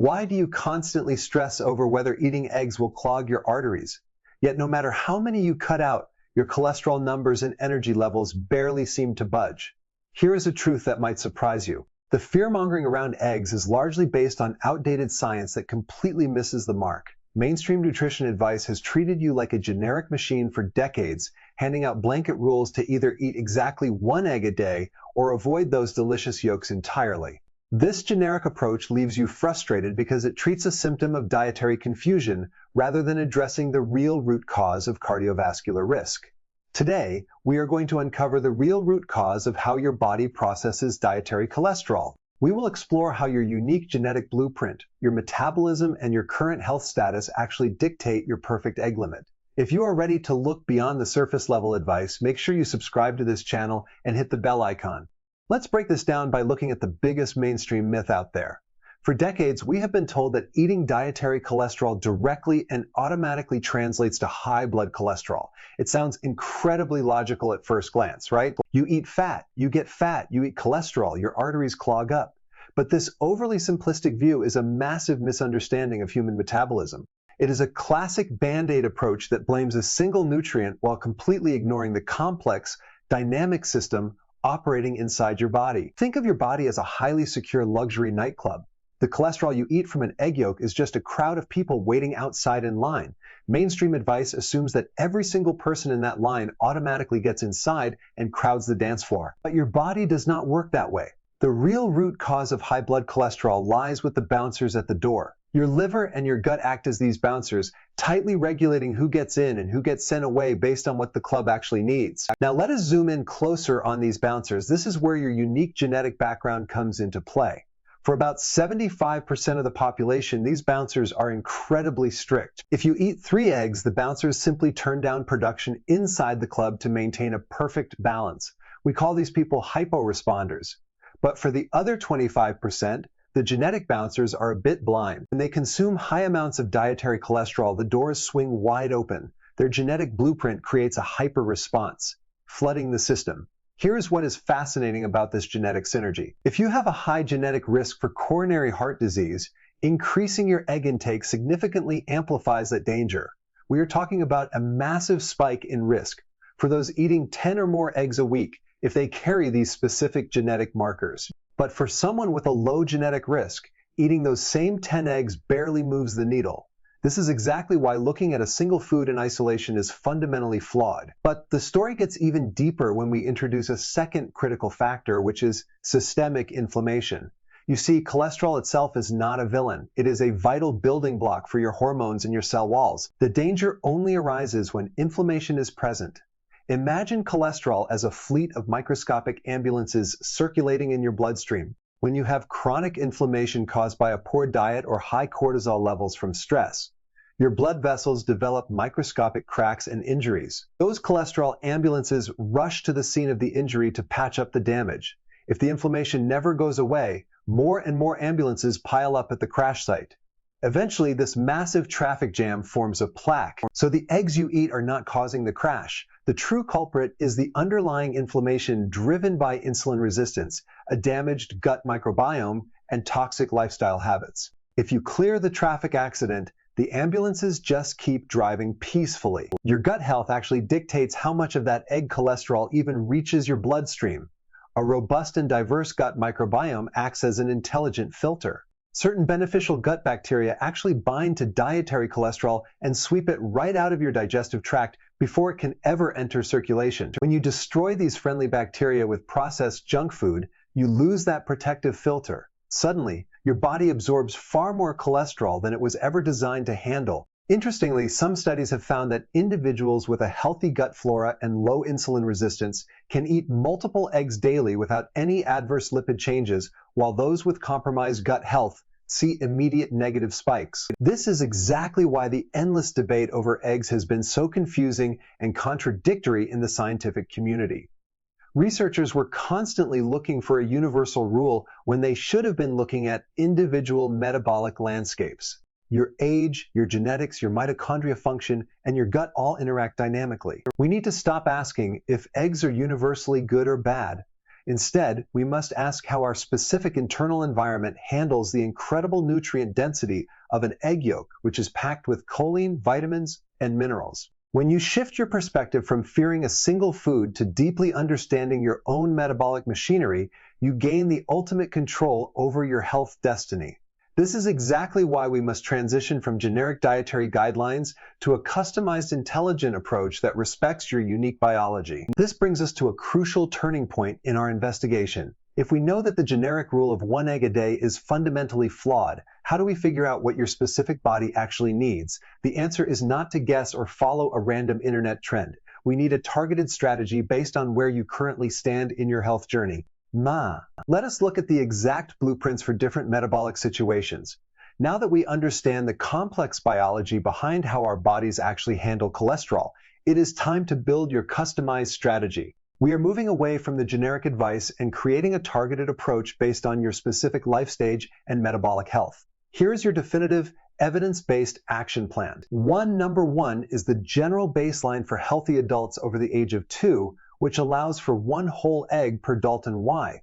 Why do you constantly stress over whether eating eggs will clog your arteries? Yet no matter how many you cut out, your cholesterol numbers and energy levels barely seem to budge. Here is a truth that might surprise you. The fear-mongering around eggs is largely based on outdated science that completely misses the mark. Mainstream nutrition advice has treated you like a generic machine for decades, handing out blanket rules to either eat exactly 1 egg a day or avoid those delicious yolks entirely. This generic approach leaves you frustrated because it treats a symptom of dietary confusion rather than addressing the real root cause of cardiovascular risk. Today, we are going to uncover the real root cause of how your body processes dietary cholesterol. We will explore how your unique genetic blueprint, your metabolism, and your current health status actually dictate your perfect egg limit. If you are ready to look beyond the surface level advice, make sure you subscribe to this channel and hit the bell icon. Let's break this down by looking at the biggest mainstream myth out there. For decades, we have been told that eating dietary cholesterol directly and automatically translates to high blood cholesterol. It sounds incredibly logical at first glance, right? You eat fat, you get fat, you eat cholesterol, your arteries clog up. But this overly simplistic view is a massive misunderstanding of human metabolism. It is a classic Band-Aid approach that blames a single nutrient while completely ignoring the complex, dynamic system operating inside your body. Think of your body as a highly secure luxury nightclub. The cholesterol you eat from an egg yolk is just a crowd of people waiting outside in line. Mainstream advice assumes that every single person in that line automatically gets inside and crowds the dance floor. But your body does not work that way. The real root cause of high blood cholesterol lies with the bouncers at the door. Your liver and your gut act as these bouncers, tightly regulating who gets in and who gets sent away based on what the club actually needs. Now let us zoom in closer on these bouncers. This is where your unique genetic background comes into play. For about 75% of the population, these bouncers are incredibly strict. If you eat 3 eggs, the bouncers simply turn down production inside the club to maintain a perfect balance. We call these people hyporesponders. But for the other 25%, the genetic bouncers are a bit blind. When they consume high amounts of dietary cholesterol, the doors swing wide open. Their genetic blueprint creates a hyper response, flooding the system. Here's what is fascinating about this genetic synergy. If you have a high genetic risk for coronary heart disease, increasing your egg intake significantly amplifies that danger. We are talking about a massive spike in risk for those eating 10 or more eggs a week if they carry these specific genetic markers. But for someone with a low genetic risk, eating those same 10 eggs barely moves the needle. This is exactly why looking at a single food in isolation is fundamentally flawed. But the story gets even deeper when we introduce a second critical factor, which is systemic inflammation. You see, cholesterol itself is not a villain. It is a vital building block for your hormones and your cell walls. The danger only arises when inflammation is present. Imagine cholesterol as a fleet of microscopic ambulances circulating in your bloodstream. When you have chronic inflammation caused by a poor diet or high cortisol levels from stress, your blood vessels develop microscopic cracks and injuries. Those cholesterol ambulances rush to the scene of the injury to patch up the damage. If the inflammation never goes away, more and more ambulances pile up at the crash site. Eventually, this massive traffic jam forms a plaque. So the eggs you eat are not causing the crash. The true culprit is the underlying inflammation driven by insulin resistance, a damaged gut microbiome, and toxic lifestyle habits. If you clear the traffic accident, the ambulances just keep driving peacefully. Your gut health actually dictates how much of that egg cholesterol even reaches your bloodstream. A robust and diverse gut microbiome acts as an intelligent filter. Certain beneficial gut bacteria actually bind to dietary cholesterol and sweep it right out of your digestive tract before it can ever enter circulation. When you destroy these friendly bacteria with processed junk food, you lose that protective filter. Suddenly, your body absorbs far more cholesterol than it was ever designed to handle. Interestingly, some studies have found that individuals with a healthy gut flora and low insulin resistance can eat multiple eggs daily without any adverse lipid changes, while those with compromised gut health see immediate negative spikes. This is exactly why the endless debate over eggs has been so confusing and contradictory in the scientific community. Researchers were constantly looking for a universal rule when they should have been looking at individual metabolic landscapes. Your age, your genetics, your mitochondria function, and your gut all interact dynamically. We need to stop asking if eggs are universally good or bad. Instead, we must ask how our specific internal environment handles the incredible nutrient density of an egg yolk, which is packed with choline, vitamins, and minerals. When you shift your perspective from fearing a single food to deeply understanding your own metabolic machinery, you gain the ultimate control over your health destiny. This is exactly why we must transition from generic dietary guidelines to a customized, intelligent approach that respects your unique biology. This brings us to a crucial turning point in our investigation. If we know that the generic rule of 1 egg a day is fundamentally flawed, how do we figure out what your specific body actually needs? The answer is not to guess or follow a random internet trend. We need a targeted strategy based on where you currently stand in your health journey. Let us look at the exact blueprints for different metabolic situations. Now that we understand the complex biology behind how our bodies actually handle cholesterol, it is time to build your customized strategy. We are moving away from the generic advice and creating a targeted approach based on your specific life stage and metabolic health. Here is your definitive, evidence-based action plan. Number one is the general baseline for healthy adults over the age of 2, which allows for 1 whole egg per Dalton Y.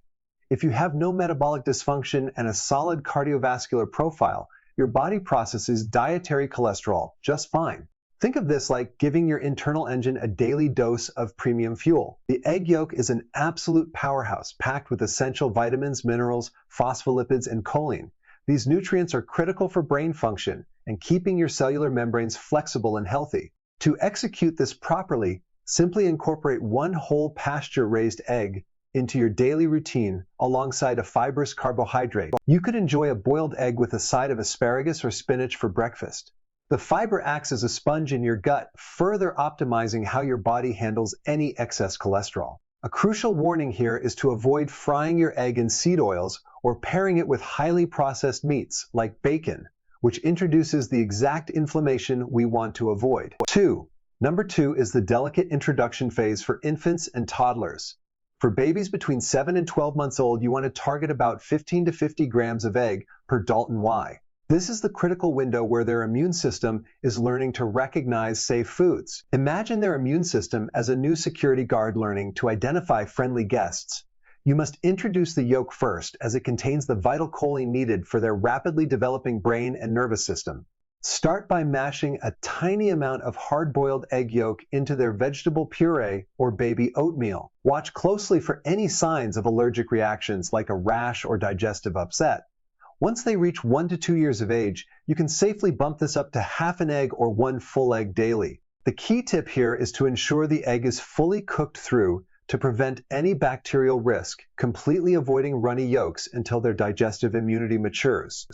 If you have no metabolic dysfunction and a solid cardiovascular profile, your body processes dietary cholesterol just fine. Think of this like giving your internal engine a daily dose of premium fuel. The egg yolk is an absolute powerhouse, packed with essential vitamins, minerals, phospholipids, and choline. These nutrients are critical for brain function and keeping your cellular membranes flexible and healthy. To execute this properly, simply incorporate 1 whole pasture-raised egg into your daily routine alongside a fibrous carbohydrate. You could enjoy a boiled egg with a side of asparagus or spinach for breakfast. The fiber acts as a sponge in your gut, further optimizing how your body handles any excess cholesterol. A crucial warning here is to avoid frying your egg in seed oils or pairing it with highly processed meats like bacon, which introduces the exact inflammation we want to avoid. Number 2 is the delicate introduction phase for infants and toddlers. For babies between 7 and 12 months old, you want to target about 15 to 50 grams of egg per Dalton Y. This is the critical window where their immune system is learning to recognize safe foods. Imagine their immune system as a new security guard learning to identify friendly guests. You must introduce the yolk first, as it contains the vital choline needed for their rapidly developing brain and nervous system. Start by mashing a tiny amount of hard-boiled egg yolk into their vegetable puree or baby oatmeal. Watch closely for any signs of allergic reactions like a rash or digestive upset. Once they reach 1 to 2 years of age, you can safely bump this up to half an egg or 1 full egg daily. The key tip here is to ensure the egg is fully cooked through to prevent any bacterial risk, completely avoiding runny yolks until their digestive immunity matures.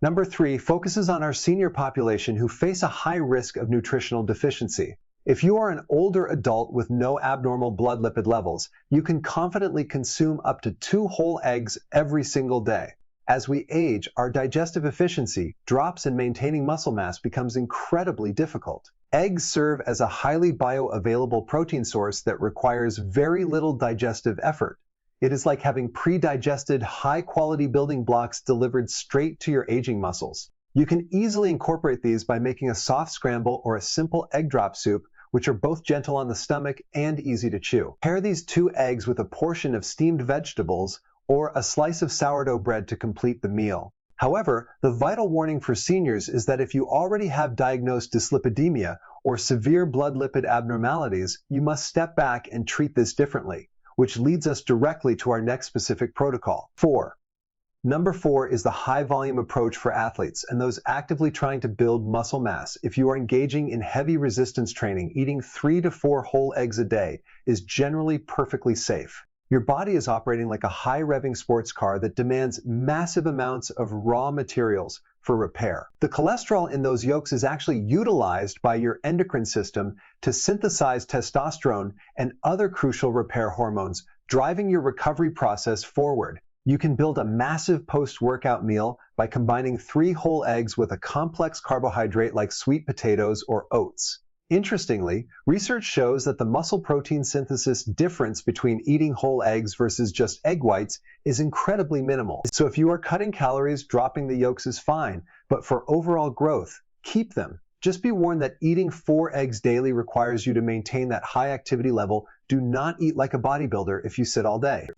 Number 3 focuses on our senior population who face a high risk of nutritional deficiency. If you are an older adult with no abnormal blood lipid levels, you can confidently consume up to 2 whole eggs every single day. As we age, our digestive efficiency drops and maintaining muscle mass becomes incredibly difficult. Eggs serve as a highly bioavailable protein source that requires very little digestive effort. It is like having pre-digested, high-quality building blocks delivered straight to your aging muscles. You can easily incorporate these by making a soft scramble or a simple egg drop soup, which are both gentle on the stomach and easy to chew. Pair these 2 eggs with a portion of steamed vegetables or a slice of sourdough bread to complete the meal. However, the vital warning for seniors is that if you already have diagnosed dyslipidemia or severe blood lipid abnormalities, you must step back and treat this differently, which leads us directly to our next specific protocol. Number 4 is the high-volume approach for athletes and those actively trying to build muscle mass. If you are engaging in heavy resistance training, eating 3 to 4 whole eggs a day is generally perfectly safe. Your body is operating like a high-revving sports car that demands massive amounts of raw materials for repair. The cholesterol in those yolks is actually utilized by your endocrine system to synthesize testosterone and other crucial repair hormones, driving your recovery process forward. You can build a massive post-workout meal by combining 3 whole eggs with a complex carbohydrate like sweet potatoes or oats. Interestingly, research shows that the muscle protein synthesis difference between eating whole eggs versus just egg whites is incredibly minimal. So if you are cutting calories, dropping the yolks is fine, but for overall growth, keep them. Just be warned that eating 4 eggs daily requires you to maintain that high activity level. Do not eat like a bodybuilder if you sit all day.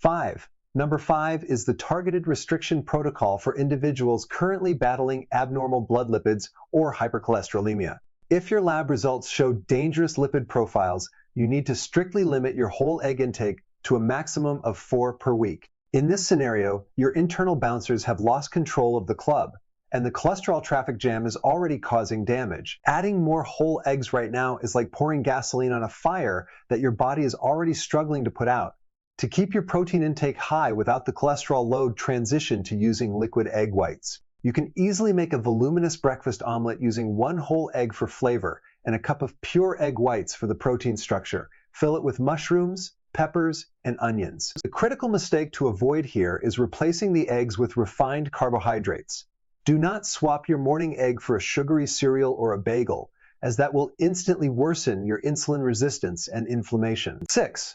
Number 5 is the targeted restriction protocol for individuals currently battling abnormal blood lipids or hypercholesterolemia. If your lab results show dangerous lipid profiles, you need to strictly limit your whole egg intake to a maximum of 4 per week. In this scenario, your internal bouncers have lost control of the club, and the cholesterol traffic jam is already causing damage. Adding more whole eggs right now is like pouring gasoline on a fire that your body is already struggling to put out. To keep your protein intake high without the cholesterol load, transition to using liquid egg whites. You can easily make a voluminous breakfast omelet using 1 whole egg for flavor and a cup of pure egg whites for the protein structure. Fill it with mushrooms, peppers, and onions. The critical mistake to avoid here is replacing the eggs with refined carbohydrates. Do not swap your morning egg for a sugary cereal or a bagel, as that will instantly worsen your insulin resistance and inflammation.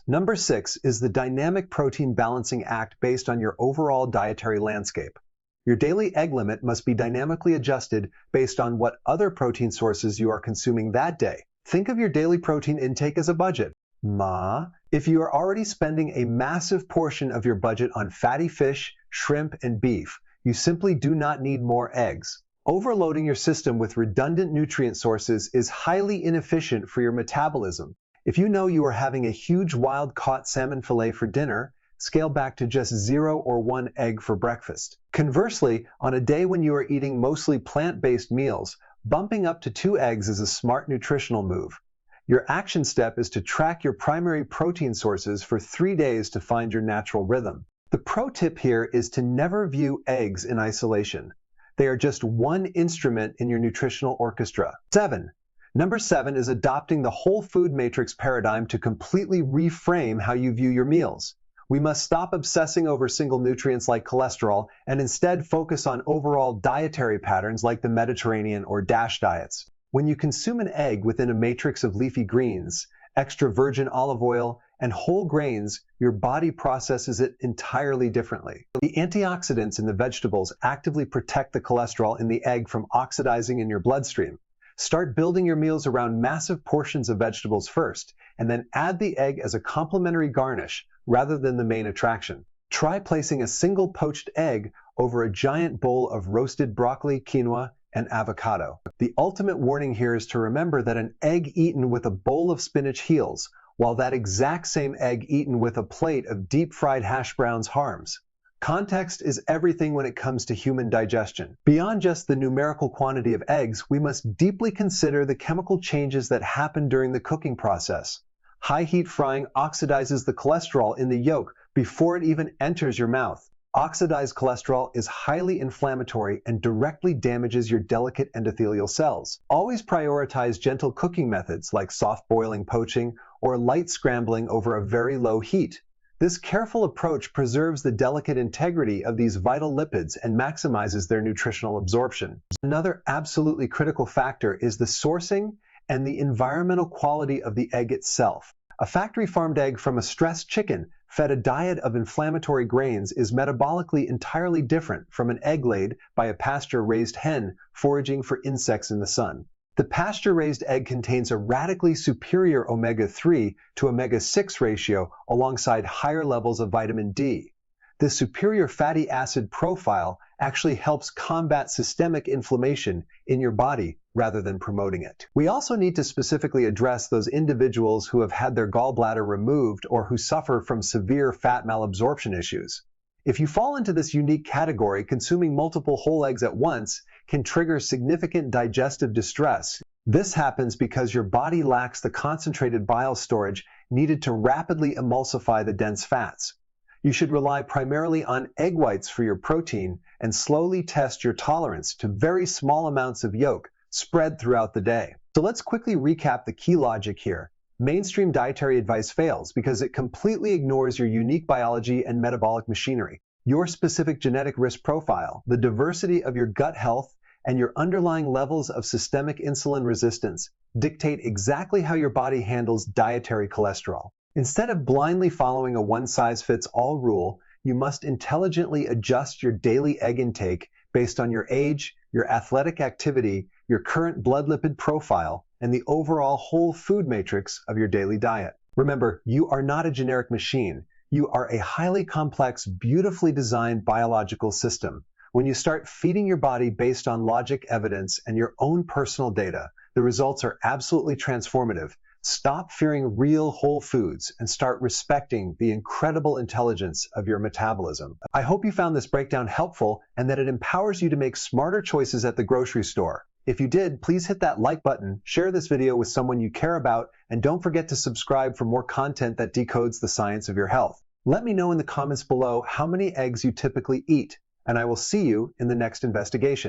Number 6 is the dynamic protein balancing act based on your overall dietary landscape. Your daily egg limit must be dynamically adjusted based on what other protein sources you are consuming that day. Think of your daily protein intake as a budget. If you are already spending a massive portion of your budget on fatty fish, shrimp, and beef, you simply do not need more eggs. Overloading your system with redundant nutrient sources is highly inefficient for your metabolism. If you know you are having a huge wild-caught salmon fillet for dinner, scale back to just 0 or 1 egg for breakfast. Conversely, on a day when you are eating mostly plant-based meals, bumping up to 2 eggs is a smart nutritional move. Your action step is to track your primary protein sources for 3 days to find your natural rhythm. The pro tip here is to never view eggs in isolation. They are just one instrument in your nutritional orchestra. Number 7 is adopting the whole food matrix paradigm to completely reframe how you view your meals. We must stop obsessing over single nutrients like cholesterol and instead focus on overall dietary patterns like the Mediterranean or DASH diets. When you consume an egg within a matrix of leafy greens, extra virgin olive oil, and whole grains, your body processes it entirely differently. The antioxidants in the vegetables actively protect the cholesterol in the egg from oxidizing in your bloodstream. Start building your meals around massive portions of vegetables first, and then add the egg as a complementary garnish rather than the main attraction. Try placing a single poached egg over a giant bowl of roasted broccoli, quinoa, and avocado. The ultimate warning here is to remember that an egg eaten with a bowl of spinach heals, while that exact same egg eaten with a plate of deep-fried hash browns harms. Context is everything when it comes to human digestion. Beyond just the numerical quantity of eggs, we must deeply consider the chemical changes that happen during the cooking process. High heat frying oxidizes the cholesterol in the yolk before it even enters your mouth. Oxidized cholesterol is highly inflammatory and directly damages your delicate endothelial cells. Always prioritize gentle cooking methods like soft boiling, poaching, or light scrambling over a very low heat. This careful approach preserves the delicate integrity of these vital lipids and maximizes their nutritional absorption. Another absolutely critical factor is the sourcing and the environmental quality of the egg itself. A factory-farmed egg from a stressed chicken fed a diet of inflammatory grains is metabolically entirely different from an egg laid by a pasture-raised hen foraging for insects in the sun. The pasture-raised egg contains a radically superior omega-3 to omega-6 ratio alongside higher levels of vitamin D. This superior fatty acid profile actually helps combat systemic inflammation in your body rather than promoting it. We also need to specifically address those individuals who have had their gallbladder removed or who suffer from severe fat malabsorption issues. If you fall into this unique category, consuming multiple whole eggs at once can trigger significant digestive distress. This happens because your body lacks the concentrated bile storage needed to rapidly emulsify the dense fats. You should rely primarily on egg whites for your protein and slowly test your tolerance to very small amounts of yolk spread throughout the day. So let's quickly recap the key logic here. Mainstream dietary advice fails because it completely ignores your unique biology and metabolic machinery, your specific genetic risk profile, the diversity of your gut health, and your underlying levels of systemic insulin resistance dictate exactly how your body handles dietary cholesterol. Instead of blindly following a one-size-fits-all rule, you must intelligently adjust your daily egg intake based on your age, your athletic activity, your current blood lipid profile, and the overall whole food matrix of your daily diet. Remember, you are not a generic machine. You are a highly complex, beautifully designed biological system. When you start feeding your body based on logic, evidence, and your own personal data, the results are absolutely transformative. Stop fearing real whole foods and start respecting the incredible intelligence of your metabolism. I hope you found this breakdown helpful and that it empowers you to make smarter choices at the grocery store. If you did, please hit that like button, share this video with someone you care about, and don't forget to subscribe for more content that decodes the science of your health. Let me know in the comments below how many eggs you typically eat, and I will see you in the next investigation.